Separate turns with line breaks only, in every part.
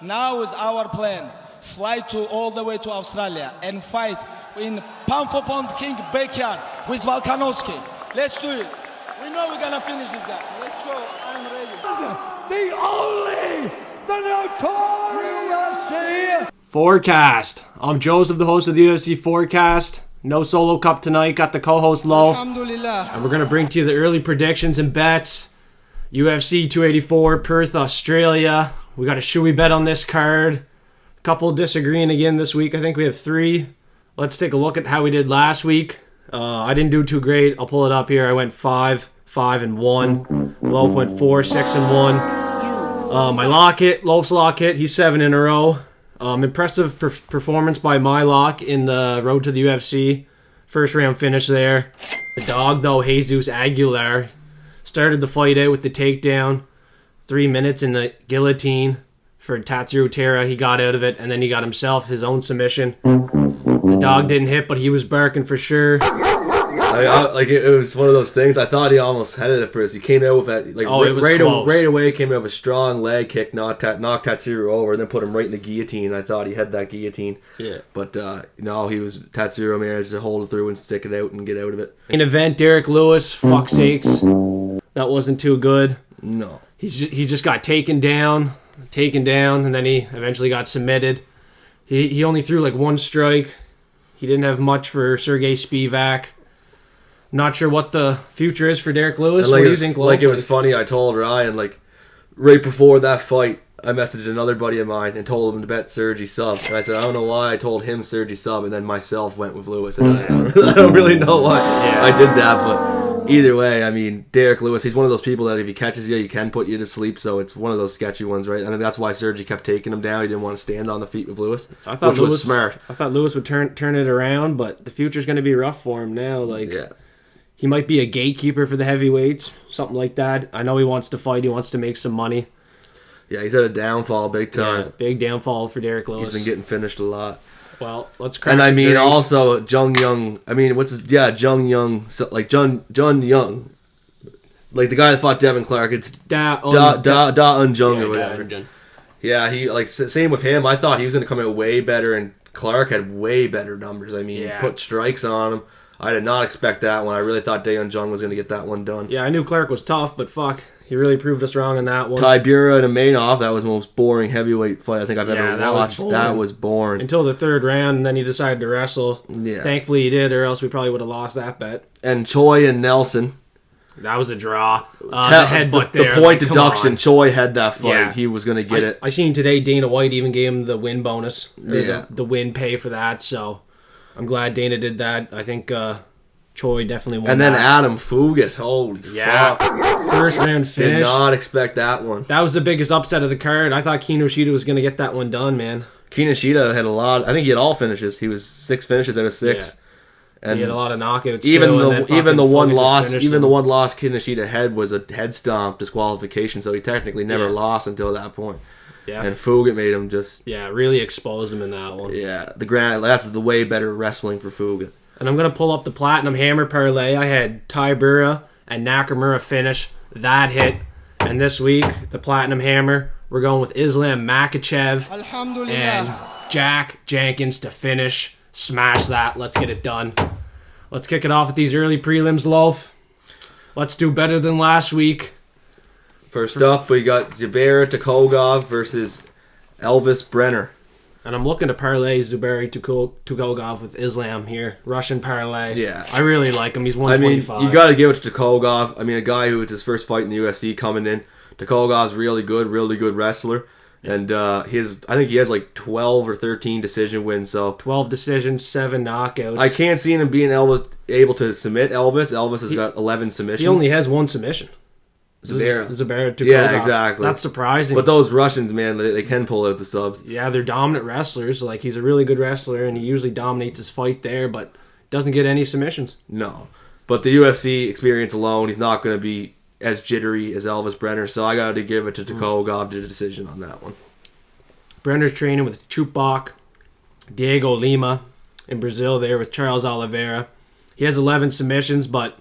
Now is our plan. Fly all the way to Australia and fight in pound for pound king backyard with Volkanovski. Let's do it. We know we're gonna finish this guy. Let's go. I'm ready.
The notorious
Forecast. I'm Joseph, the host of the UFC Forecast. No solo cup tonight. Got the co-host Loaf.
Alhamdulillah.
And we're going to bring to you the early predictions and bets. UFC 284, Perth, Australia. We got a shoey bet on this card. A couple disagreeing again this week. I think we have 3. Let's take a look at how we did last week. I didn't do too great. I'll pull it up here. I went 5, 5-1. Loaf went 4, 6-1. My locket, Loaf's locket, he's 7 in a row. Impressive performance by my lock in the road to the UFC. First round finish there. The dog, though, Jesus Aguilar, started the fight out with the takedown. 3 minutes in the guillotine for Tatsuro Terra. He got out of it, and then he got himself his own submission. The dog didn't hit, but he was barking for sure.
It was one of those things. I thought he almost had it at first. He came out with that, right away. Came out with a strong leg kick, knocked Tatsuro over, and then put him right in the guillotine. I thought he had that guillotine.
Yeah.
But no, Tatsuro managed to hold it through and stick it out and get out of it.
In event, Derek Lewis. Fuck's sakes, that wasn't too good.
No.
He just got taken down, and then he eventually got submitted. He only threw like 1 strike. He didn't have much for Sergey Spivak. Not sure what the future is for Derek Lewis. What do you think, Loaf?
It was funny. I told Ryan, right before that fight, I messaged another buddy of mine and told him to bet Sergey sub. And I said, I don't know why I told him Sergey sub, and then myself went with Lewis. And I don't really know why I did that, but either way, I mean, Derek Lewis, he's one of those people that if he catches you, he can put you to sleep, so it's one of those sketchy ones, right? And that's why Sergey kept taking him down. He didn't want to stand on the feet with Lewis, which was smart.
I thought Lewis would turn it around, but the future's going to be rough for him now.
Yeah.
He might be a gatekeeper for the heavyweights, something like that. I know he wants to fight. He wants to make some money.
Yeah, he's had a downfall big time.
Yeah, big downfall for Derek Lewis.
He's been getting finished a lot.
Well, let's crack.
And I mean,
drink.
also Jung Young. I mean, Jung Young, Jun Young, like the guy that fought Devin Clark. It's Da Un Jung or whatever. Yeah, he same with him. I thought he was going to come out way better, and Clark had way better numbers. I mean, put strikes on him. I did not expect that one. I really thought Daeun Jung was going to get that one done.
Yeah, I knew Clark was tough, but fuck, he really proved us wrong on that one.
Tybura and Mainov, that was the most boring heavyweight fight I think I've ever watched. That was boring.
Until the 3rd round, and then he decided to wrestle.
Yeah.
Thankfully he did, or else we probably would have lost that bet.
And Choi and Nelson.
That was a draw. The headbutt there.
The point deduction, Choi had that fight. Yeah. He was going to get it.
I seen today Dana White even gave him the win bonus.
Yeah.
The win pay for that, so I'm glad Dana did that. I think Choi definitely won.
And then Adam Fugat, holy fuck.
First round finish.
Did not expect that one.
That was the biggest upset of the card. I thought Kinoshita was going to get that one done, man.
Kinoshita had a lot. I think he had all finishes. He was 6 finishes out of 6.
Yeah. And he had a lot of knockouts.
Even the one loss Kinoshita had was a head stomp disqualification, so he technically never lost until that point.
Yeah.
And Fugat made him just
really exposed him in that one.
Yeah, that's the way better wrestling for Fugat.
And I'm going to pull up the Platinum Hammer parlay. I had Tybura and Nakamura finish. That hit. And this week, the Platinum Hammer, we're going with Islam Makhachev and Jack Jenkins to finish. Smash that. Let's get it done. Let's kick it off with these early prelims, Loaf. Let's do better than last week.
First up, we got Zubaira Tukhugov versus Elves Brenner.
And I'm looking to parlay Zubaira Tukhugov with Islam here. Russian parlay.
Yeah.
I really like him. He's 125.
I mean, you got to give it to Tukhugov. I mean, a guy who it's his first fight in the UFC coming in. Tukhugov's really good wrestler. And I think he has 12 or 13 decision wins. So
12 decisions, 7 knockouts.
I can't see him being able to submit Elvis. Elvis has got 11 submissions.
He only has 1 submission. Zubaira Tukhugov.
Yeah, exactly.
That's surprising.
But those Russians, man, they can pull out the subs.
Yeah, they're dominant wrestlers. He's a really good wrestler, and he usually dominates his fight there, but doesn't get any submissions.
No. But the UFC experience alone, he's not going to be as jittery as Elvis Brenner, so I got to give it to Tukhugov to the decision on that one.
Brenner's training with Chupok, Diego Lima in Brazil there with Charles Oliveira. He has 11 submissions, but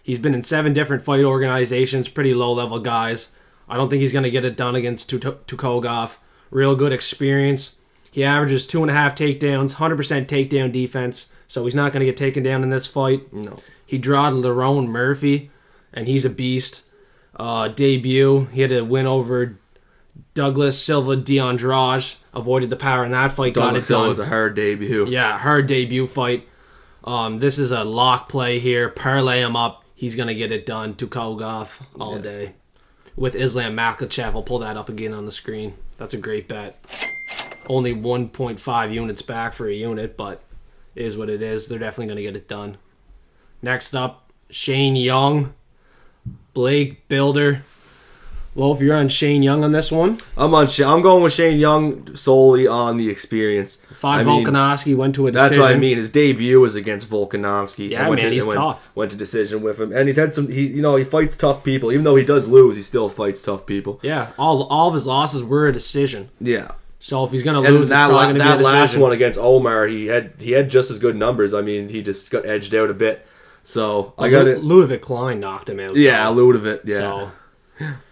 he's been in 7 different fight organizations, pretty low-level guys. I don't think he's going to get it done against Tukhugov. Real good experience. He averages 2.5 takedowns, 100% takedown defense, so he's not going to get taken down in this fight.
No.
He drawed Lerone Murphy, and he's a beast. Debut, he had a win over Douglas Silva D'Andrade. Avoided the power in that fight.
Douglas Silva was a hard debut.
Yeah, hard debut fight. This is a lock play here. Parlay him up. He's going to get it done. Tukhugov all day. With Islam Makhachev. I'll pull that up again on the screen. That's a great bet. Only 1.5 units back for a unit, but it is what it is. They're definitely going to get it done. Next up, Shane Young, Blake Bilder. Well, if you're on Shane Young on this one,
I'm going with Shane Young solely on the experience.
Volkanovski went to a decision.
That's what I mean. His debut was against Volkanovski.
Yeah, man, he's tough.
Went to decision with him, and he's had some. He fights tough people. Even though he does lose, he still fights tough people.
Yeah, all of his losses were a decision.
Yeah.
So if he's gonna lose,
that
it's probably gonna be a decision.
last one against Omar, he had just as good numbers. I mean, he just got edged out a bit. So I got it.
Ludovic Klein knocked him out.
Yeah, Ludovic. Yeah.
So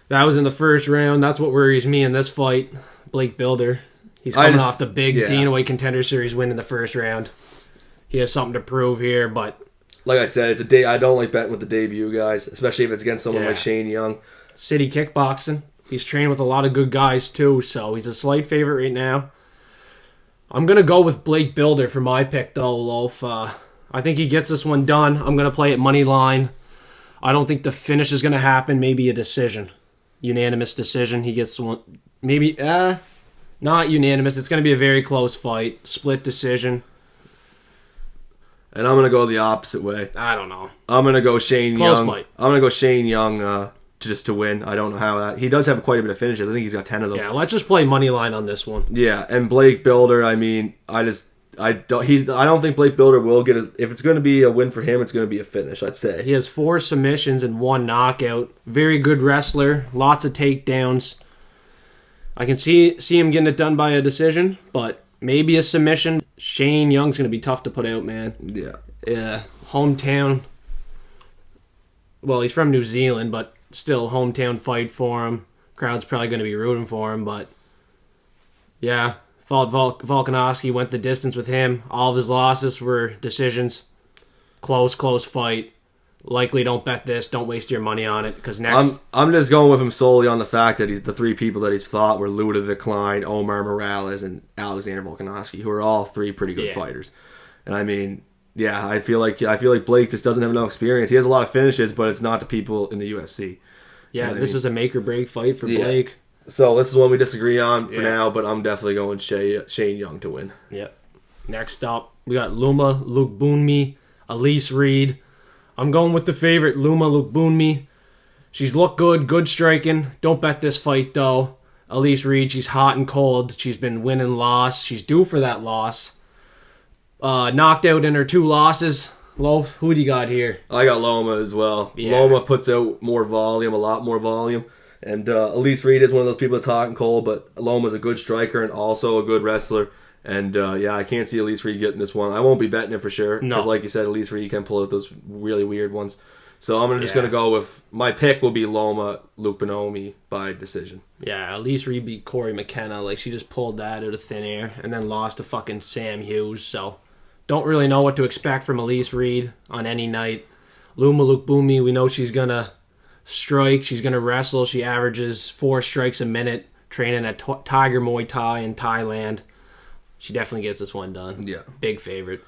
that was in the first round. That's what worries me in this fight. Blake Bilder. He's coming off the big Dana White Contender Series win in the first round. He has something to prove here, but
like I said, it's a day. I don't like betting with the debut guys, especially if it's against someone like Shane Young.
City Kickboxing. He's trained with a lot of good guys too, so he's a slight favorite right now. I'm gonna go with Blake Bilder for my pick though, Loaf. I think he gets this one done. I'm gonna play it money line. I don't think the finish is gonna happen. Maybe a decision, unanimous decision. He gets one. Maybe not unanimous. It's gonna be a very close fight, split decision.
And I'm gonna go the opposite way.
I don't know.
I'm gonna go Shane
Close
Young.
fight.
I'm gonna go Shane Young to win. I don't know how that. He does have quite a bit of finishes. I think he's got 10 of them.
Yeah, let's just play money line on this one.
Yeah, and Blake Bilder. I mean, I don't think Blake Bilder will get it. If it's going to be a win for him, it's going to be a finish, I'd say.
He has 4 submissions and 1 knockout. Very good wrestler. Lots of takedowns. I can see him getting it done by a decision, but maybe a submission. Shane Young's going to be tough to put out, man.
Yeah.
Hometown. Well, he's from New Zealand, but still hometown fight for him. Crowd's probably going to be rooting for him, but yeah. Volkanovski went the distance with him. All of his losses were decisions. Close fight. Likely don't bet this. Don't waste your money on it because next...
I'm just going with him solely on the fact that the 3 people that he's fought were Ludovic Klein, Omar Morales, and Alexander Volkanovski, who are all 3 pretty good fighters. And I mean, yeah, I feel like Blake just doesn't have enough experience. He has a lot of finishes, but it's not the people in the UFC.
Yeah, this is a make or break fight for Blake.
So this is one we disagree on for now, but I'm definitely going Shane Young to win.
Yep. Next up, we got Loma Lookboonmee, Elise Reed. I'm going with the favorite, Loma Lookboonmee. She's looked good striking. Don't bet this fight, though. Elise Reed, she's hot and cold. She's been win and loss. She's due for that loss. Knocked out in her 2 losses. Loaf, who do you got here?
I got Loma as well. Yeah. Loma puts out more volume, a lot more volume. And Elise Reed is one of those people that's hot and cold, but Loma's a good striker and also a good wrestler. And I can't see Elise Reed getting this one. I won't be betting it for sure. Because like you said, Elise Reed can pull out those really weird ones. So I'm just going to go with, my pick will be Loma Lookboonmee by decision.
Yeah, Elise Reed beat Corey McKenna. Like, she just pulled that out of thin air and then lost to fucking Sam Hughes. So don't really know what to expect from Elise Reed on any night. Loma Lookboonmee, we know she's going to strike. She's going to wrestle. She averages 4 strikes a minute, training at Tiger Muay Thai in Thailand. She definitely gets this one done. Yeah. Big favorite.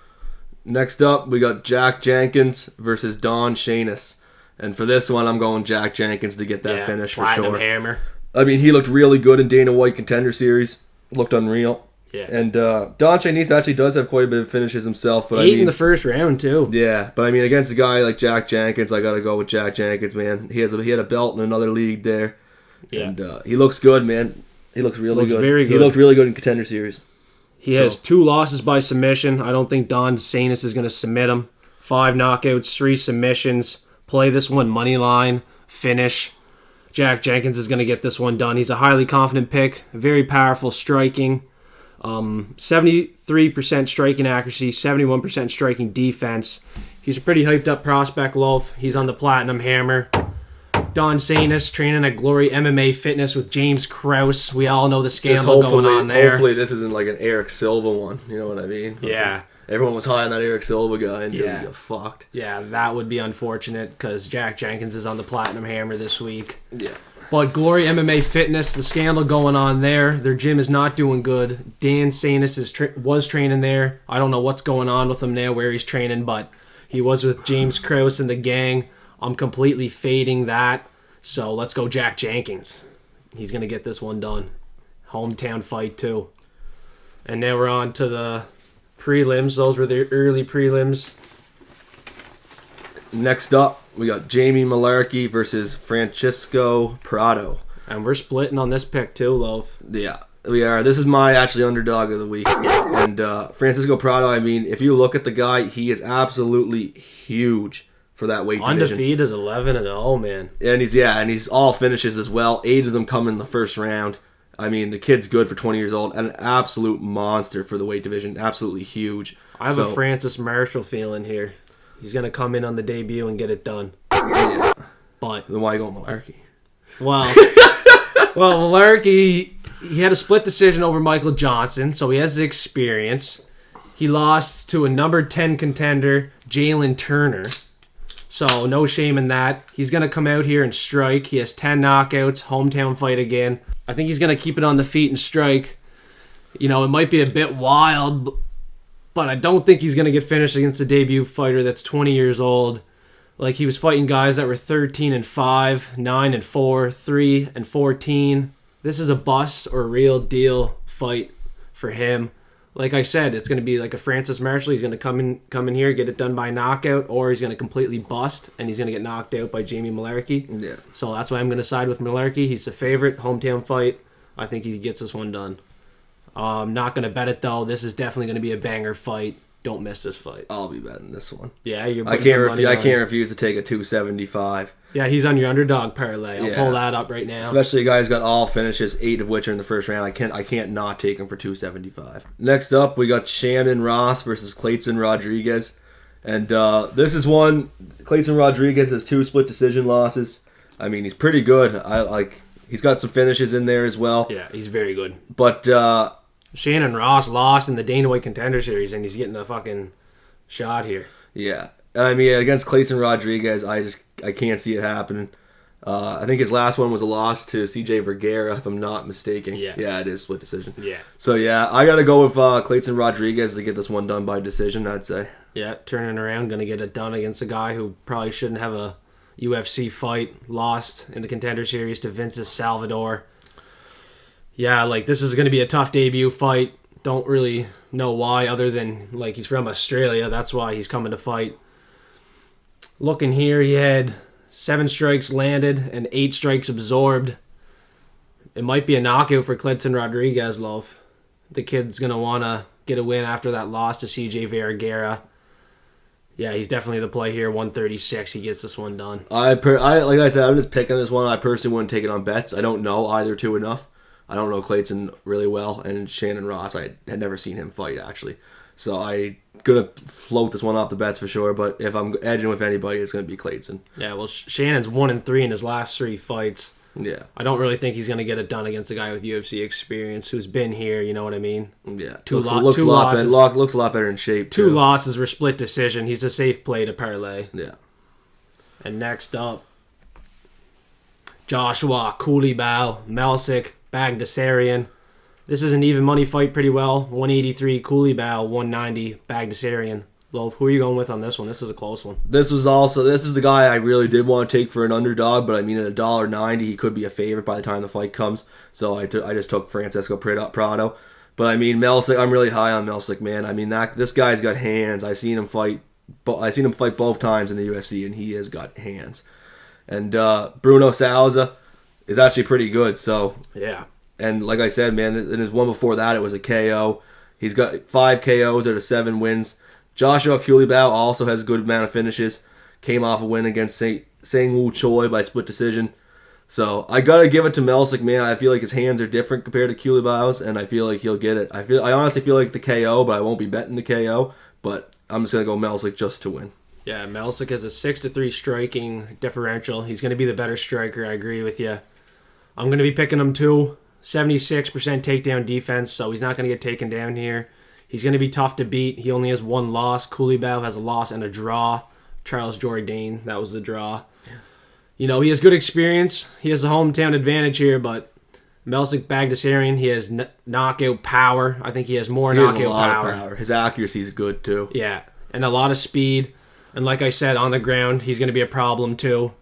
Next up, we got Jack Jenkins versus Don Shainis. And for this one, I'm going Jack Jenkins to get that finish for sure.
Hammer.
I mean, he looked really good in Dana White Contender Series. Looked unreal.
Yeah.
And Don Shainis actually does have quite a bit of finishes himself. But
in the first round, too.
Yeah, but I mean, against a guy like Jack Jenkins, I got to go with Jack Jenkins, man. He had a belt in another league there. Yeah. And he looks good, man. He looks really good.
Very good.
He looked really good in Contender Series.
He has 2 losses by submission. I don't think Don Shainis is going to submit him. 5 knockouts, 3 submissions. Play this one money line, finish. Jack Jenkins is going to get this one done. He's a highly confident pick, very powerful striking. 73% striking accuracy, 71% striking defense. He's a pretty hyped up prospect, Loaf. He's on the Platinum Hammer. Don Shainis training at Glory MMA Fitness with James Krause. We all know the
Just
scandal going on there.
Hopefully this isn't like an Eric Silva one. You know what I mean?
Yeah.
Everyone was high on that Eric Silva guy and
Yeah.
he got fucked.
Yeah, that would be unfortunate because Jack Jenkins is on the Platinum Hammer this week.
Yeah.
But Glory MMA Fitness, the scandal going on there. Their gym is not doing good. Dan Shainis was training there. I don't know what's going on with him now, where he's training, but he was with James Krause and the gang. I'm completely fading that. So let's go Jack Jenkins. He's going to get this one done. Hometown fight too. And now we're on to the prelims. Those were the early prelims.
Next up, we got Jamie Mullarkey versus Francisco Prado.
And we're splitting on this pick too, Love.
Yeah, we are. This is my actually underdog of the week. And Francisco Prado, I mean, if you look at the guy, he is absolutely huge for that weight division.
Undefeated 11-0, man.
And he's all finishes as well. 8 of them come in the first round. I mean, the kid's good for 20 years old. An absolute monster for the weight division. Absolutely huge.
I have a Francis Marshall feeling here. He's going to come in on the debut and get it done.
Yeah.
But
Then why go Mullarkey?
well, Mullarkey, he had a split decision over Michael Johnson, so he has the experience. He lost to a number 10 contender, Jalen Turner. So no shame in that. He's going to come out here and strike. He has 10 knockouts, hometown fight again. I think he's going to keep it on the feet and strike. You know, it might be a bit wild, but I don't think he's going to get finished against a debut fighter that's 20 years old. Like, he was fighting guys that were 13-5, 9-4, 3-14. This is a bust or real deal fight for him. Like I said, it's going to be like a Francis Marshall. He's going to come in here, get it done by knockout, or he's going to completely bust, and he's going to get knocked out by Jamie Mullarkey.
Yeah.
So that's why I'm going to side with Mullarkey. He's the favorite, hometown fight. I think he gets this one done. I'm not going to bet it, though. This is definitely going to be a banger fight. Don't miss this fight.
I'll be betting this one.
Yeah, you're.
I can't refuse to take a 275.
Yeah, he's on your underdog parlay. I'll
Yeah.
pull that up right now.
Especially a guy who's got all finishes, 8 of which are in the first round. I can't not take him for 275. Next up, we got Shannon Ross versus Kleydson Rodrigues, and this is one. Kleydson Rodrigues has 2 split decision losses. I mean, he's pretty good. He's got some finishes in there as well.
Yeah, he's very good.
But
Shannon Ross lost in the Dana White Contender Series, and he's getting a fucking shot here.
yeah, I mean, against Kleydson Rodrigues, I can't see it happening. I think his last one was a loss to CJ Vergara, if I'm not mistaken. Yeah, it is split decision.
Yeah.
So yeah, I gotta go with Kleydson Rodrigues to get this one done by decision, I'd say.
Yeah, turning around, gonna get it done against a guy who probably shouldn't have a UFC fight. Lost in the Contender Series to Vinces Salvador. Yeah, like, this is gonna be a tough debut fight. Don't really know why, other than, like, he's from Australia. That's why he's coming to fight. Looking here, he had 7 strikes landed and 8 strikes absorbed. It might be a knockout for Kleydson Rodrigues, love. The kid's going to want to get a win after that loss to CJ Vergara. Yeah, he's definitely the play here. 136, he gets this one done.
Like I said, I'm just picking this one. I personally wouldn't take it on bets. I don't know either two enough. I don't know Kleydson really well, and Shannon Ross, I had never seen him fight, actually. So I'm going to float this one off the bets for sure, but if I'm edging with anybody, it's going to be Kleydson.
Yeah, well, Shannon's 1-3 in his last 3 fights.
Yeah.
I don't really think he's going to get it done against a guy with UFC experience who's been here, you know what I mean?
Yeah.
Looks
a lot better in shape, too.
2 losses were split decision. He's a safe play to parlay.
Yeah.
And next up, Joshua Culibao, Melsik, Baghdasaryan. This is an even money fight pretty well. 183 Culibao, 190 Baghdasaryan. Loaf, who are you going with on this one? This is a close one.
This is the guy I really did want to take for an underdog, but I mean, at $1.90, he could be a favorite by the time the fight comes. So I just took Francisco Prado. But I mean, Melsik, I'm really high on Melsik, man. I mean, this guy's got hands. I've seen him fight both times in the UFC, and he has got hands. And Bruno Souza is actually pretty good. So
yeah.
And like I said, man, in his one before that, it was a KO. He's got 5 KOs out of 7 wins. Joshua Culibao also has a good amount of finishes. Came off a win against Sang-Woo Choi by split decision. So I gotta give it to Melsik, man. I feel like his hands are different compared to Culibao's, and I feel like he'll get it. I honestly feel like the KO, but I won't be betting the KO. But I'm just gonna go Melsik just to win.
Yeah, Melsik has a 6-3 striking differential. He's going to be the better striker. I agree with you. I'm going to be picking him too. 76% takedown defense, so he's not going to get taken down here. He's going to be tough to beat. He only has one loss. Culibao has a loss and a draw. Charles Jourdain, that was the draw. You know, he has good experience. He has a hometown advantage here, but Melsik Baghdasaryan, he has knockout power. I think he has more knockout power.
His accuracy is good too.
Yeah, and a lot of speed. And like I said, on the ground, he's going to be a problem too.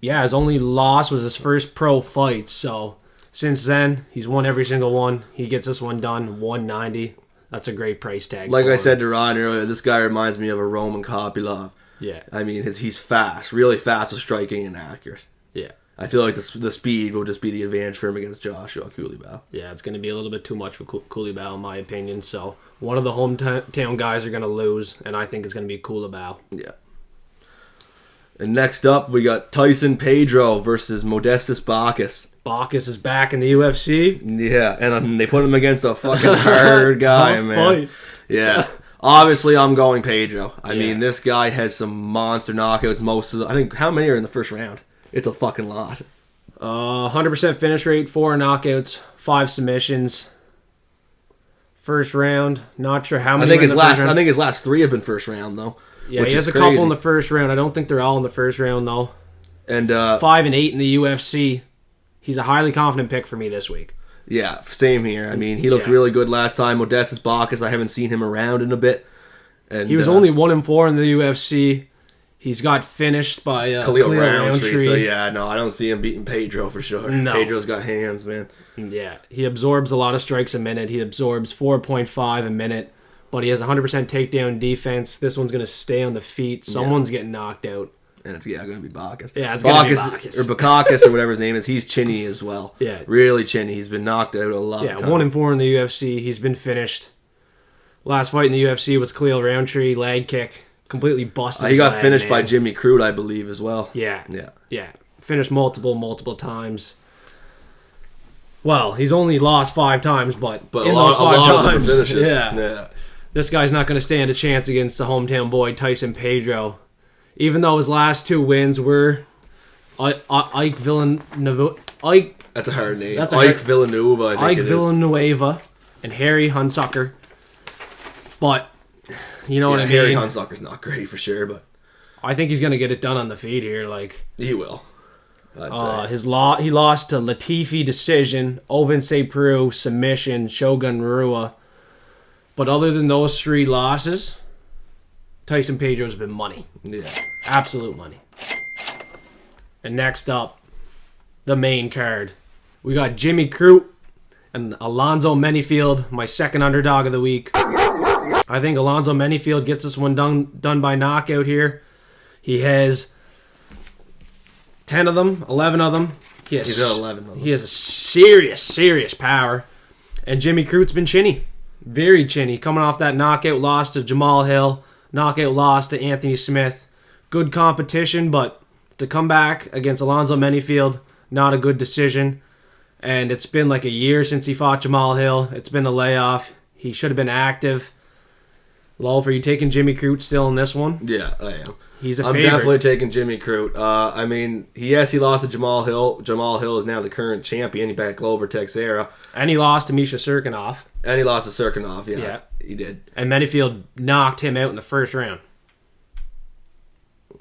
Yeah, his only loss was his first pro fight. So since then, he's won every single one. He gets this one done, 190. That's a great price tag.
Like I said to Ryan earlier, this guy reminds me of a Roman Kopylov.
Yeah.
I mean, he's fast, really fast with striking and accurate.
Yeah.
I feel like the speed will just be the advantage for him against Joshua Culibao.
Yeah, it's going to be a little bit too much for Culibao, in my opinion. So one of the hometown guys are going to lose, and I think it's going to be Culibao.
Yeah. And next up, we got Tyson Pedro versus Modestas Bukauskas.
Bukauskas is back in the UFC.
Yeah, and they put him against a fucking hard guy,
Tough
man.
fight.
Yeah. Obviously, I'm going Pedro. I mean, this guy has some monster knockouts. I think, how many are in the first round? It's a fucking lot.
100% finish rate, 4 knockouts, 5 submissions. First round, not sure how many.
I think his last 3 have been first round though.
Yeah, he has a couple in the first round. I don't think they're all in the first round though.
And
5-8 in the UFC. He's a highly confident pick for me this week.
Yeah, same here. I mean, he looked really good last time. Modestas Bukauskas, I haven't seen him around in a bit. And
he was only 1-4 in the UFC. He's got finished by
Khalil Roundtree. So yeah, no, I don't see him beating Pedro for sure.
No.
Pedro's got hands, man.
Yeah, he absorbs a lot of strikes a minute. He absorbs 4.5 a minute, but he has 100% takedown defense. This one's going to stay on the feet. Someone's getting knocked out.
And it's going to be Bukauskas.
Yeah, it's going to be Bukauskas.
Or Bukauskas or whatever his name is. He's chinny as well.
Yeah.
Really chinny. He's been knocked out a lot of times.
1-4 in the UFC. He's been finished. Last fight in the UFC was Khalil Roundtree, leg kick. Completely busted.
He got finished by Jimmy Crute, I believe, as well.
Yeah. Finished multiple times. Well, he's only lost 5 times, but in those 5 times, yeah. This guy's not going to stand a chance against the hometown boy Tyson Pedro. Even though his last 2 wins were Ike Villanueva.
That's a hard name. Ike Villanueva, I think
Ike
it is.
Villanueva and Harry Hunsucker. But you know what I mean?
Harry Hunsucker's not great for sure, but
I think he's going to get it done on the feet here. Like
he will. I'd say.
He lost to Latifi decision, Ovin Peru submission, Shogun Rua. But other than those 3 losses, Tyson Pedro's been money.
Yeah.
Absolute money. And next up, the main card. We got Jimmy Crute and Alonzo Menifield, my second underdog of the week. I think Alonzo Menifield gets this one done by knockout here. He has 10 of them, 11 of them.
He's got 11 of them.
He has a serious power. And Jimmy Crute's been chinny. Very chinny. Coming off that knockout loss to Jamal Hill. Knockout loss to Anthony Smith. Good competition, but to come back against Alonzo Menifield, not a good decision. And it's been like a year since he fought Jamal Hill. It's been a layoff. He should have been active. Lolf, are you taking Jimmy Crute still in this one?
Yeah, I am.
He's a
I'm
favorite.
definitely taking Jimmy Crute. I mean, he lost to Jamal Hill. Jamal Hill is now the current champion. He back Glover Texera.
And he lost to Misha Serkinov.
And he lost to Serkinov, yeah. He did.
And Menifield knocked him out in the first round.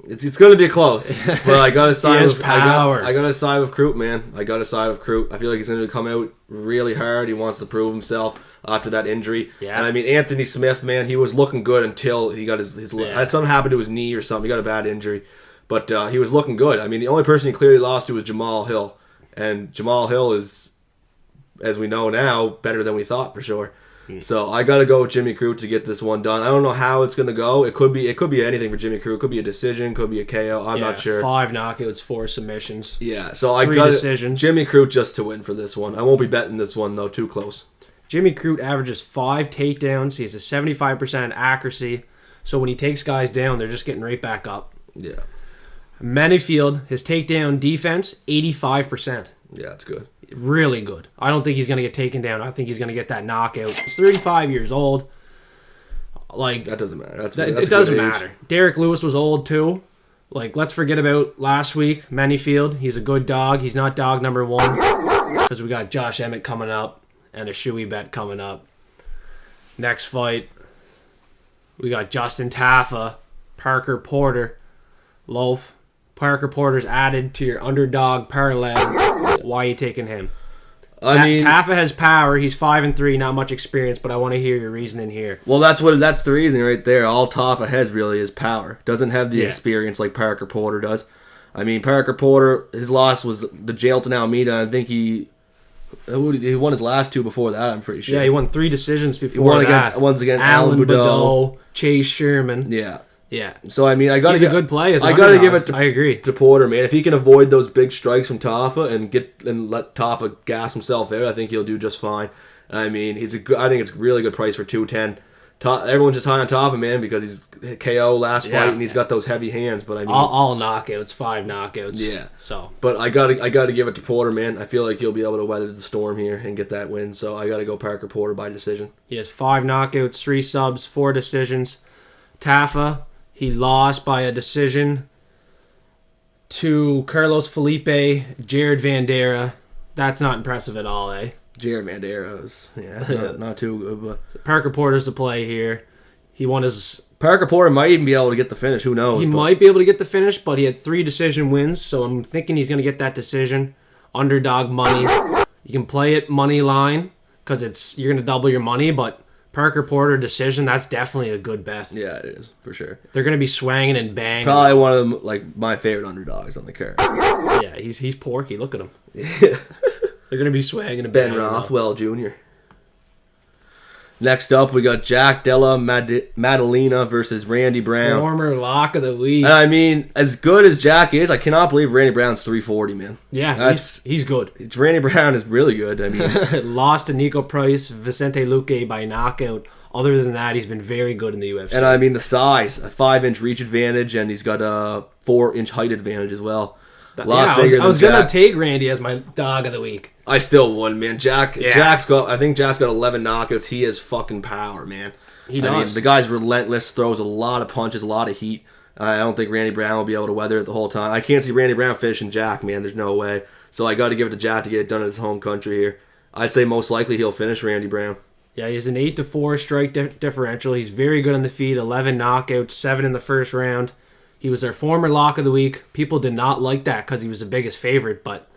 It's going to be close. But I got to side with
power.
I got to side with Crute, man. I got to side with Crute. I feel like he's going to come out really hard. He wants to prove himself after that injury.
Yeah.
And I mean, Anthony Smith, man, he was looking good until he got his something happened to his knee or something. He got a bad injury. But he was looking good. I mean, the only person he clearly lost to was Jamal Hill. And Jamal Hill is, as we know now, better than we thought for sure. So I got to go with Jimmy Crute to get this one done. I don't know how it's going to go. It could be anything for Jimmy Crute. It could be a decision, could be a KO. I'm not sure.
5 knockouts, 4 submissions.
Yeah, so I
3
got
decisions.
Jimmy Crute just to win for this one. I won't be betting this one though. Too close.
Jimmy Crute averages 5 takedowns. He has a 75% accuracy. So when he takes guys down, they're just getting right back up.
Yeah.
Menifield, his takedown defense, 85%.
Yeah, that's good.
Really good. I don't think he's going to get taken down. I think he's going to get that knockout. He's 35 years old. Like
That doesn't matter. That's
it
a good
doesn't
age.
matter. Derek Lewis was old too. Like, let's forget about last week. Menifield, he's a good dog. He's not dog number 1 because we got Josh Emmett coming up and a shoey bet coming up. Next fight, we got Justin Tafa, Parker Porter, Loaf. Parker Porter's added to your underdog parlay. Why are you taking him?
I mean,
Tafa has power. He's 5-3, not much experience, but I want to hear your reasoning here.
well, that's the reason right there. All Tafa has really is power. Doesn't have the experience like Parker Porter does. I mean, Parker Porter, his loss was the jail to Almeida. I think he won his last 2 before that, I'm pretty sure.
Yeah, he won 3 decisions before
He won
that.
against
Alan
Alan
Badeau, Chase Sherman.
Yeah.
Yeah.
So, I mean,
He's a good play.
I got to give it
I agree.
to Porter, man. If he can avoid those big strikes from Tafa and let Tafa gas himself out, I think he'll do just fine. I mean, I think it's a really good price for 210. Everyone's just high on Tafa, man, because he's KO last fight and he's got those heavy hands. But I mean,
all knockouts, 5 knockouts.
Yeah.
So,
but I got to give it to Porter, man. I feel like he'll be able to weather the storm here and get that win. So I got to go Parker Porter by decision.
he has 5 knockouts, 3 subs, 4 decisions. Tafa, he lost by a decision to Carlos Felipe, Jared Vandera. That's not impressive at all, eh?
Jared Mandera is not too good. But
Parker Porter's the play here. He won his...
Parker Porter might even be able to get the finish. Who knows?
He might be able to get the finish, but he had 3 decision wins, so I'm thinking he's going to get that decision. Underdog money. You can play it money line because you're going to double your money, but Parker Porter decision, that's definitely a good bet.
Yeah, it is for sure.
They're going to be swanging and banging.
Probably one of them, like my favorite underdogs on the card.
Yeah, he's porky. Look at him.
Yeah.
They're going to be swanging and
Ben
banging.
Rothwell Jr. Next up, we got Jack Della Maddalena versus Randy Brown.
Former lock of the week.
And I mean, as good as Jack is, I cannot believe Randy Brown's 340, man.
Yeah, he's good.
Randy Brown is really good. I mean,
Lost to Nico Price, Vicente Luque by knockout. Other than that, he's been very good in the UFC.
and I mean the size, a 5-inch reach advantage, and he's got a 4-inch height advantage as well. A lot bigger than
I was gonna
Jack.
take Randy as my dog of the week.
I still won, man.
Yeah.
Jack's got 11 knockouts. He has fucking power, man.
He
I
does.
mean, the guy's relentless, throws a lot of punches, a lot of heat. I don't think Randy Brown will be able to weather it the whole time. I can't see Randy Brown finishing Jack, man. There's no way. So I got to give it to Jack to get it done in his home country here. I'd say most likely he'll finish Randy Brown.
Yeah, he's an 8-4 strike differential. He's very good on the feet. 11 knockouts, 7 in the first round. He was their former lock of the week. People did not like that because he was the biggest favorite, but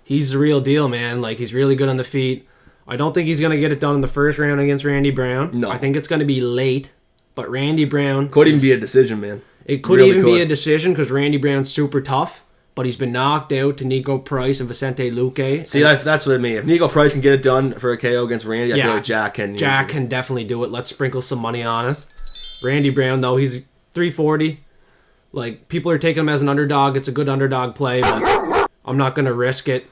he's the real deal, man. Like, he's really good on the feet. I don't think he's going to get it done in the first round against Randy Brown.
No.
I think it's going to be late, but Randy Brown...
Could even be a decision, man.
It could
Really
even be
could.
a decision because Randy Brown's super tough, but he's been knocked out to Nico Price and Vicente Luque.
See, that's what I mean. If Nico Price can get it done for a KO against Randy, I feel like Jack can.
Jack can definitely do it. Let's sprinkle some money on it. Randy Brown, though, he's 340. Like, people are taking him as an underdog. It's a good underdog play, but I'm not going to risk it.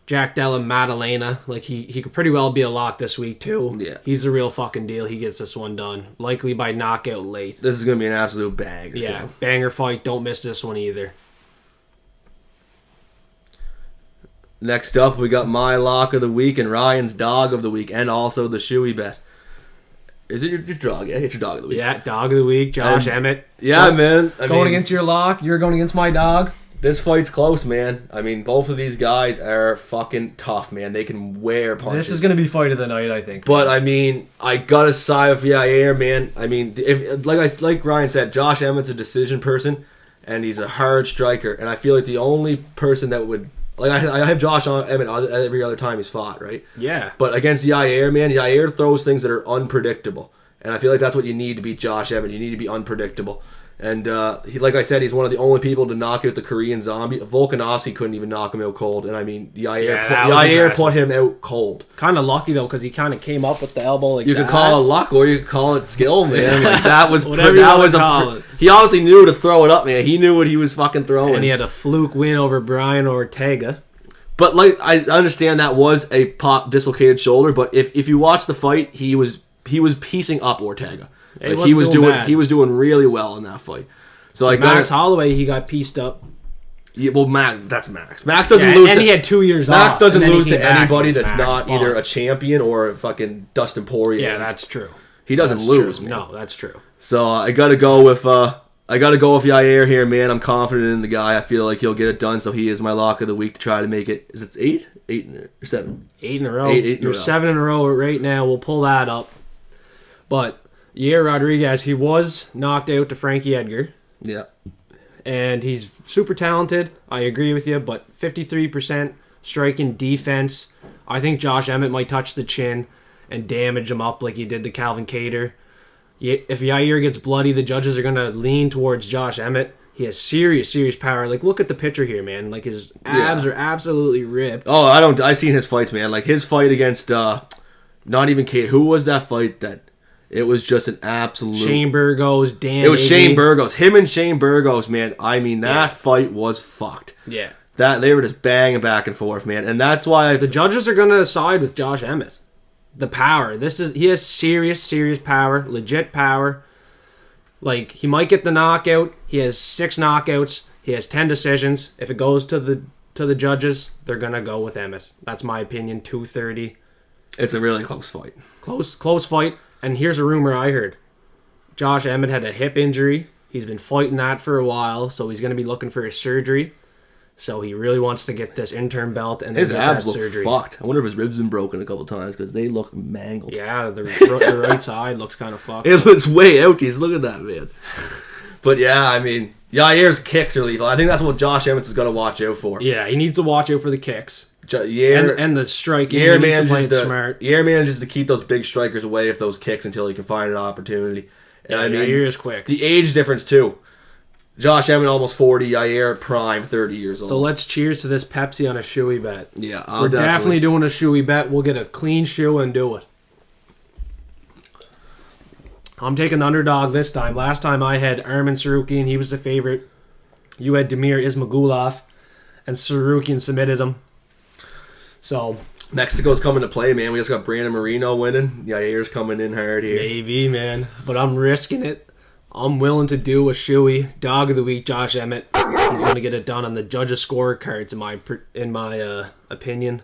Jack Della Maddalena, like, he could pretty well be a lock this week, too.
Yeah.
He's the real fucking deal. He gets this one done. Likely by knockout late.
This is going to be an absolute banger.
Yeah,
too.
banger fight. Don't miss this one either.
Next up, we got my lock of the week and Ryan's dog of the week, and also the shoey bet. Is it your dog? Yeah, it's your dog of the week.
Yeah, dog of the week, Josh
And-
Emmett.
Yeah, man. I
Going
mean,
against your lock, you're going against my dog.
this fight's close, man. I mean, both of these guys are fucking tough, man. They can wear punches.
This is going to be fight of the night, I think.
But I mean, I gotta side with Yair, man. I mean, if like Ryan said, Josh Emmett's a decision person, and he's a hard striker. And I feel like the only person that would I have Josh Emmett every other time he's fought, right?
Yeah.
But against Yair, man, Yair throws things that are unpredictable, and I feel like that's what you need to beat Josh Emmett. You need to be unpredictable. And like I said, he's one of the only people to knock out the Korean Zombie. Volkanovski couldn't even knock him out cold, and I mean, Yair put him out cold.
Kind of lucky, though, because he kind of came up with the elbow like
You
that.
could call it luck, or you could call it skill, man. Like, that was
Whatever you wanna call it.
He obviously knew to throw it up, man. He knew what he was fucking throwing.
And he had a fluke win over Brian Ortega.
But like, I understand that was a dislocated shoulder. But if you watch the fight, he was piecing up Ortega. Like, he was doing really well in that fight. So like
Max Holloway, he got pieced up.
Yeah, well, that's Max. Max doesn't lose.
And he had 2 years
Max
off.
doesn't
and then he
lose to
came back
anybody
against
that's
Max.
not either a champion or a fucking Dustin Poirier.
Yeah, that's true.
He doesn't
That's
lose,
true.
man.
No, that's true.
So I gotta go with Yair here, man. I'm confident in the guy. I feel like he'll get it done. So he is my lock of the week to try to make it. Is it 8? 8 or 7?
8 in a row.
Eight in a
You're
row.
7 in a row right now. We'll pull that up. But Yair Rodrigues, he was knocked out to Frankie Edgar.
Yeah.
And he's super talented. I agree with you. But 53% striking defense. I think Josh Emmett might touch the chin and damage him up like he did to Calvin Cater. If Yair gets bloody, the judges are going to lean towards Josh Emmett. He has serious power. Like, look at the picture here, man. Like, his abs are absolutely ripped.
Oh, I seen his fights, man. Like, his fight against, not even Kate. Who was that fight that... It was just an absolute...
Shane Burgos, Dan
It was
Iggy.
Shane Burgos. Him and Shane Burgos, man. I mean, that fight was fucked.
Yeah.
They were just banging back and forth, man. And that's why...
The judges are going to side with Josh Emmett. The power. He has serious power. Legit power. Like, he might get the knockout. He has 6 knockouts. He has 10 decisions. If it goes to the judges, they're going to go with Emmett. That's my opinion. 230.
It's a really close fight.
Close fight. And here's a rumor I heard. Josh Emmett had a hip injury. He's been fighting that for a while, so he's going to be looking for his surgery. So he really wants to get this interim belt and then
His
get
abs
that
look
surgery.
fucked. I wonder if his ribs been broken a couple times because they look mangled.
Yeah, the right side looks kind of fucked.
It looks way outies. Look at that, man. But yeah, I mean, Yair's kicks are lethal. I think that's what Josh Emmett is going to watch out for.
Yeah, he needs to watch out for the kicks.
Yair,
And the striking.
Yair
He needs to play it
manages
smart.
Yair manages to keep those big strikers away with those kicks until he can find an opportunity. And I mean,
Yair is quick.
The age difference too. Josh Emmett almost 40, Yair prime 30 years old.
So let's cheers to this Pepsi on a shoey bet.
Yeah,
We're definitely doing a shoey bet. We'll get a clean shoe and do it. I'm taking the underdog this time. Last time I had Arman Sarukian. He was the favorite. You had Damir Ismagulov. And Sarukian submitted him. So
Mexico's coming to play, man. We just got Brandon Moreno winning. Yair's coming in hard here.
maybe, man. But I'm risking it. I'm willing to do a shoey. Dog of the week, Josh Emmett. He's going to get it done on the judges' scorecards, in my opinion.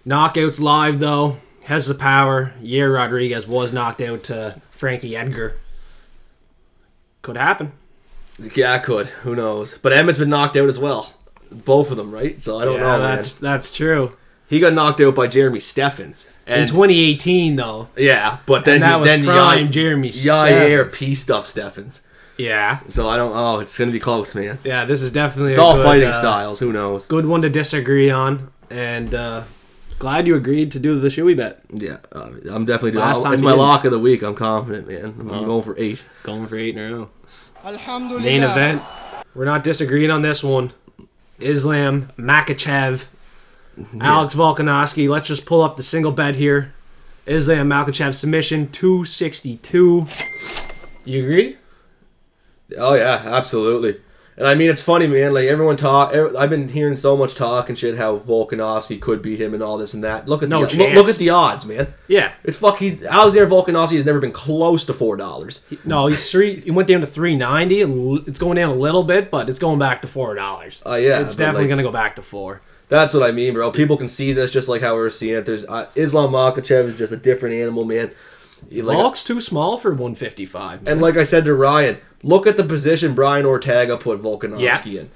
Knockouts live, though. Has the power. Yair Rodrigues was knocked out to Frankie Edgar. Could happen.
Yeah, it could. Who knows? But Emmett's been knocked out as well. Both of them, right? So I don't know, man.
That's true.
He got knocked out by Jeremy Steffens.
In 2018, though.
Yeah, but then
And that was prime Jeremy
Yair
Steffens.
pieced up Steffens.
Yeah.
So I don't know. It's going to be close, man.
Yeah, this is definitely
It's
a
all
good,
fighting styles. Who knows?
good one to disagree on. And glad you agreed to do the shoey bet.
Yeah, I'm definitely doing
Last
it.
time
It's
you
my
didn't.
lock of the week. I'm confident, man. I'm going for 8.
Going for 8 in a row.
Alhamdulillah.
Main event. We're not disagreeing on this one. Islam Makhachev. Alex Volkanovski. Let's just pull up the single bet here. Islam Makhachev submission 262. You agree?
Oh yeah, absolutely. And I mean, it's funny, man. Like I've been hearing so much talk and shit how Volkanovski could beat him and all this and that. Look at
No
look
chance.
at the odds, man.
Yeah.
It's Alexander Volkanovski has never been close to $4.
No, he went down to 390. It's going down a little bit, but it's going back to $4.
Yeah,
It's
but,
definitely
like,
going to go back to 4.
That's what I mean, bro. People can see this just like how we're seeing it. There's Islam Makhachev is just a different animal, man.
Volk's too small for 155. Man.
And like I said to Ryan, look at the position Brian Ortega put Volkanovski in.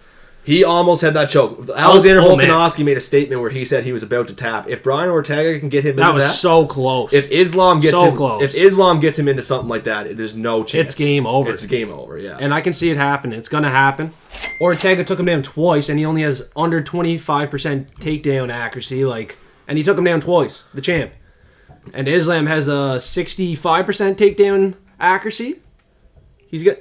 He almost had that choke. Alexander Volkanovski made a statement where he said he was about to tap. If Brian Ortega can get him into that,
that was so close.
if Islam gets
close.
if Islam gets him into something like that, there's no chance.
It's game over.
It's game over. Yeah.
And I can see it happen. It's going to happen. Ortega took him down twice, and he only has under 25% takedown accuracy. And he took him down twice, the champ. And Islam has a 65% takedown accuracy. He's got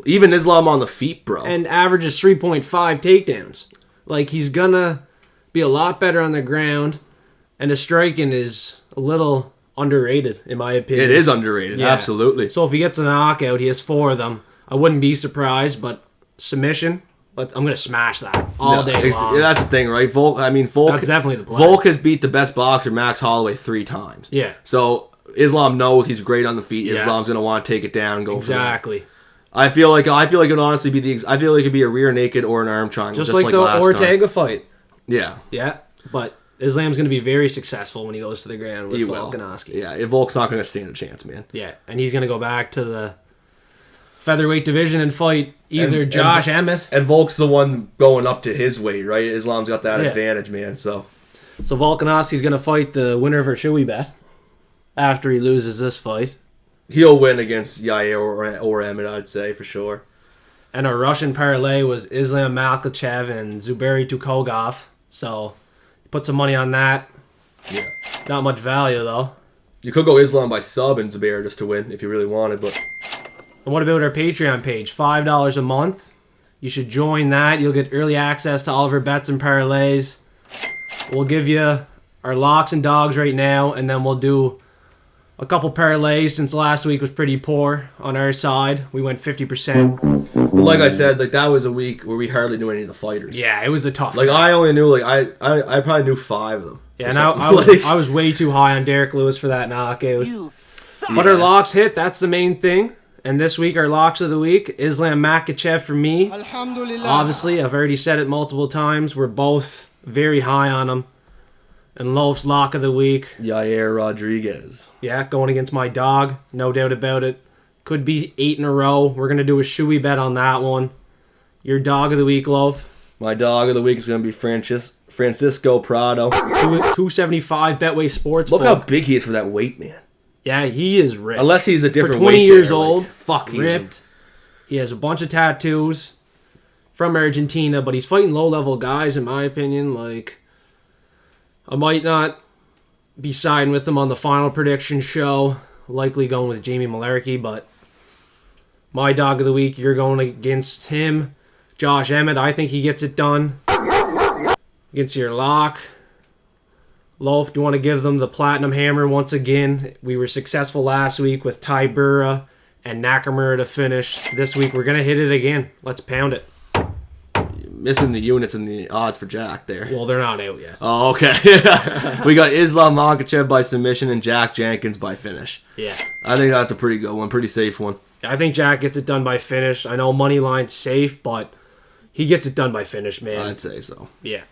Even Islam on the feet, bro.
and averages 3.5 takedowns. He's gonna be a lot better on the ground, and his striking is a little underrated, in my opinion.
It is underrated,
Yeah.
absolutely.
So if he gets a knockout, he has 4 of them. I wouldn't be surprised, but submission, I'm gonna smash that all day long.
That's the thing, right? Volk.
That's definitely the play.
Volk has beat the best boxer, Max Holloway, 3 times.
Yeah.
So Islam knows he's great on the feet.
Yeah.
Islam's gonna want to take it down and go
Exactly.
for that. I feel like it would honestly be I feel like it could be a rear naked or an arm triangle,
Just like the
last
Ortega
time.
fight.
Yeah.
Yeah, but Islam's going to be very successful when he goes to the ground with
He will.
Volkanovski.
Yeah, Volk's not going to stand a chance, man.
Yeah, and he's going to go back to the featherweight division and fight either Josh Emmett.
And Volk's the one going up to his weight, right? Islam's got that
Yeah.
advantage, man. So
Volkanovski's going to fight the winner of our shoey bet after he loses this fight.
he'll win against Yair or Emmett, I'd say, for sure.
And our Russian parlay was Islam Makhachev and Zubaira Tukhugov. So put some money on that.
Yeah.
Not much value, though.
You could go Islam by sub and Zubaira just to win if you really wanted, but...
And what about our Patreon page? $5 a month. You should join that. You'll get early access to all of our bets and parlays. We'll give you our locks and dogs right now, and then we'll do a couple parlays since last week was pretty poor on our side. We went 50%.
But like I said, like that was a week where we hardly knew any of the fighters.
Yeah, it was a tough
Like
one.
I only knew I probably knew 5 of them.
Yeah, and I was way too high on Derek Lewis for that knockout. But our locks hit, that's the main thing. And this week, our locks of the week, Islam Makhachev for me.
Alhamdulillah.
Obviously, I've already said it multiple times. We're both very high on him. And Loaf's lock of the week.
Yair Rodrigues.
Yeah, going against my dog. No doubt about it. Could be 8 in a row. We're going to do a shoey bet on that one. Your dog of the week, Loaf.
My dog of the week is going to be Francisco Prado.
275 Betway Sports.
Look how big he is for that weight, man.
Yeah, he is ripped.
Unless he's a different
For 20
weight
years
there,
old,
like, fuck, he's
ripped. He has a bunch of tattoos from Argentina, but he's fighting low-level guys, in my opinion. Like, I might not be siding with him on the final prediction show. Likely going with Jamie Mullarkey, but my dog of the week, you're going against him. Josh Emmett, I think he gets it done. Against your lock. Loaf, do you want to give them the Platinum Hammer once again? We were successful last week with Tybura and Nakamura to finish. This week we're going to hit it again. Let's pound it.
missing the units and the odds for Jack there.
Well, they're not out yet.
Oh, okay. We got Islam Makhachev by submission and Jack Jenkins by finish.
Yeah.
I think that's a pretty good one, pretty safe one.
I think Jack gets it done by finish. I know money line's safe, but he gets it done by finish, man.
I'd say so.
Yeah.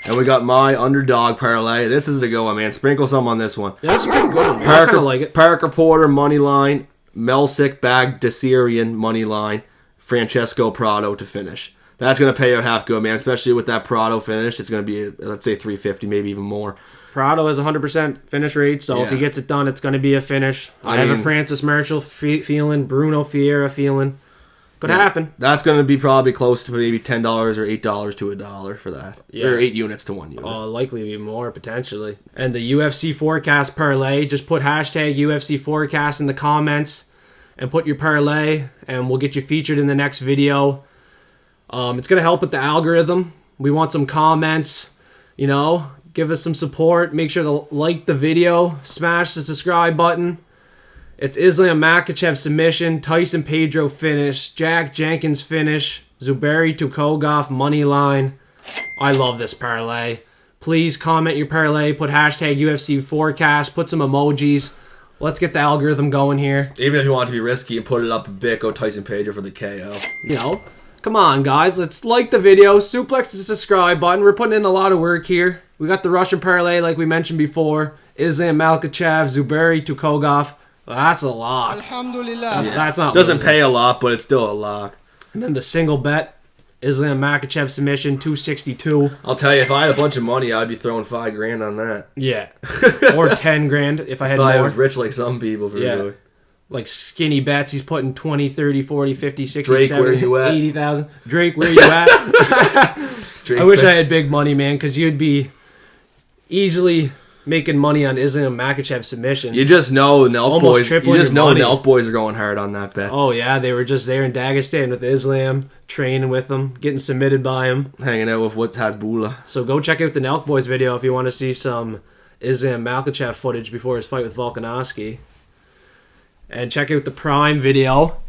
And we got my underdog parlay. This is a good one, man. Sprinkle some on this one.
Yeah, that's a pretty good one. I kind of like it.
Parker Porter money line, Melsik Baghdasaryan money line, Francesco Prado to finish. That's going to pay out half good, man. Especially with that Prado finish, it's going to be, let's say, 350, maybe even more.
Prado has 100% finish rate, so if he gets it done, it's going to be a finish. I have a Francis Marshall feeling, Bruno Fiera feeling. Could happen.
That's going to be probably close to maybe $10 or $8 to $1 for that.
Yeah.
Or 8 units to 1 unit.
Likely be more, potentially. And the UFC Forecast parlay, just put hashtag UFC Forecast in the comments and put your parlay, and we'll get you featured in the next video. It's going to help with the algorithm. We want some comments, give us some support. Make sure to like the video, smash the subscribe button. It's Islam Makhachev submission, Tyson Pedro finish, Jack Jenkins finish, Zubaira Tukhugov money line. I love this parlay. Please comment your parlay, put hashtag UFC Forecast, put some emojis. Let's get the algorithm going here.
Even if you want to be risky and put it up a bit, go Tyson Pedro for the KO.
Come on, guys. Let's like the video, suplex the subscribe button. We're putting in a lot of work here. We got the Russian parlay, like we mentioned before. Islam Makhachev, Zubaira Tukhugov. Well, that's a lock.
Alhamdulillah.
That's not
Doesn't
losing.
pay a lot, but it's still a lock.
And then the single bet, Islam Makhachev submission, 262.
I'll tell you, if I had a bunch of money, I'd be throwing $5,000 on that.
Yeah. Or 10 grand if I had
If I
more.
was rich like some people, for sure.
Like skinny bets, he's putting 20, 30, 40, 50, 60,
Drake,
70,
where you at?
80,000. Drake, where you at?
Drake
I wish
bet.
I had big money, man, because you'd be easily making money on Islam Makhachev submission.
You just know Nelk
Almost
boys. You
tripling
just
your
know
money.
Nelk boys are going hard on that bet.
Oh, yeah, they were just there in Dagestan with Islam, training with him, getting submitted by him.
Hanging out with what Hasbullah.
So go check out the Nelk Boys video if you want to see some Islam Makhachev footage before his fight with Volkanovski. And check out the Prime video.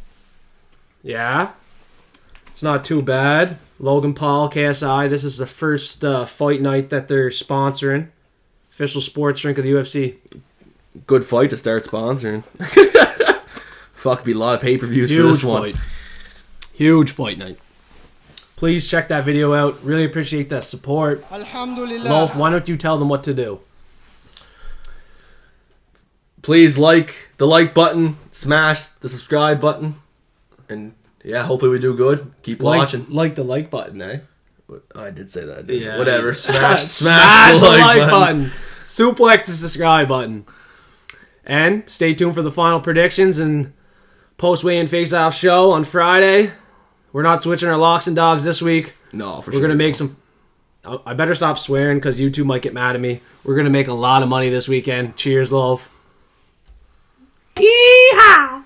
Yeah. It's not too bad. Logan Paul, KSI. This is the first fight night that they're sponsoring. Official sports drink of the UFC.
Good fight to start sponsoring. Fuck, be a lot of pay-per-views for
Huge
this one.
fight. Huge fight night. Please check that video out. Really appreciate the support.
Alhamdulillah.
Loaf, why don't you tell them what to do?
Please like the like button, smash the subscribe button, and yeah, hopefully we do good. Keep watching.
Like the like button, eh?
I did say that. Didn't I?
Yeah.
Whatever. Smash
the like button. Suplex the subscribe button. And stay tuned for the final predictions and post-weigh-in face-off show on Friday. We're not switching our locks and dogs this week.
No, for
We're
sure.
going to make some... I better stop swearing because you two might get mad at me. We're going to make a lot of money this weekend. Cheers, love. Yeehaw!